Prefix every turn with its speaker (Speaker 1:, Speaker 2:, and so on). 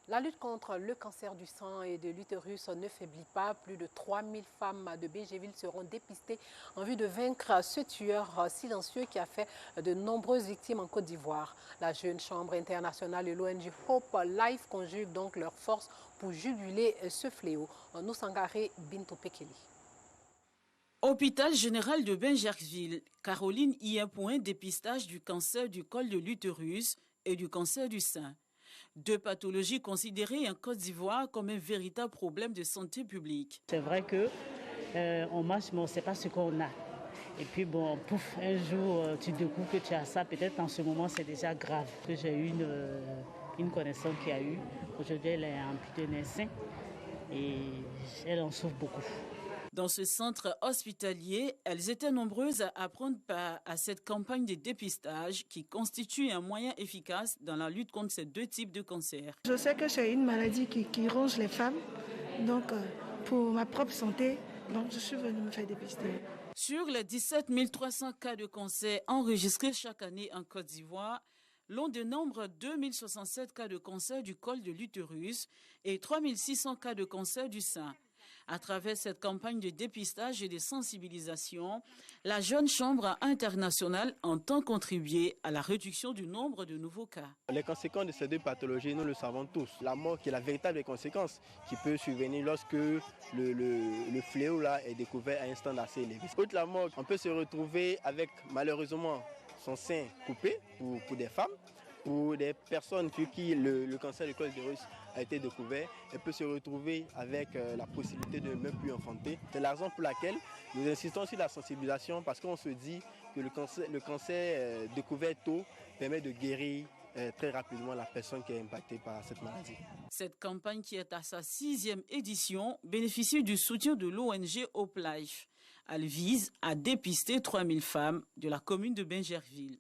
Speaker 1: La lutte contre le cancer du sein et de l'utérus ne faiblit pas. Plus de 3000 femmes de Bégerville seront dépistées en vue de vaincre ce tueur silencieux qui a fait de nombreuses victimes en Côte d'Ivoire. La Jeune Chambre internationale et l'ONG Hope Life conjuguent donc leurs forces pour juguler ce fléau. Nous Sangaré Bintou Pekeli.
Speaker 2: Hôpital général de Bégerville, Caroline y a point dépistage du cancer du col de l'utérus et du cancer du sein. Deux pathologies considérées en Côte d'Ivoire comme un véritable problème de santé publique.
Speaker 3: C'est vrai que on marche, mais on ne sait pas ce qu'on a. Et puis bon, pouf, un jour, tu découvres que tu as ça. Peut-être en ce moment, c'est déjà grave. J'ai eu une connaissance qui a eu. Aujourd'hui, elle est amputée d'un sein et elle en souffre beaucoup.
Speaker 2: Dans ce centre hospitalier, elles étaient nombreuses à prendre part à cette campagne de dépistage qui constitue un moyen efficace dans la lutte contre ces deux types de cancers.
Speaker 4: Je sais que c'est une maladie qui ronge les femmes, donc pour ma propre santé, donc je suis venue me faire dépister.
Speaker 2: Sur les 17 300 cas de cancer enregistrés chaque année en Côte d'Ivoire, l'on dénombre 2067 cas de cancer du col de l'utérus et 3600 cas de cancer du sein. À travers cette campagne de dépistage et de sensibilisation, la Jeune Chambre internationale entend contribuer à la réduction du nombre de nouveaux cas.
Speaker 5: Les conséquences de ces deux pathologies, nous le savons tous. La mort qui est la véritable conséquence qui peut survenir lorsque le fléau là est découvert à un stade assez élevé. Outre la mort, on peut se retrouver avec malheureusement son sein coupé pour des femmes. Pour des personnes pour qui le cancer du col de l'utérus a été découvert, elle peut se retrouver avec la possibilité de ne même plus enfanter. C'est la raison pour laquelle nous insistons sur la sensibilisation parce qu'on se dit que le cancer découvert tôt permet de guérir très rapidement la personne qui est impactée par cette maladie.
Speaker 2: Cette campagne qui est à sa 6e édition bénéficie du soutien de l'ONG Hope Life. Elle vise à dépister 3000 femmes de la commune de Bégerville.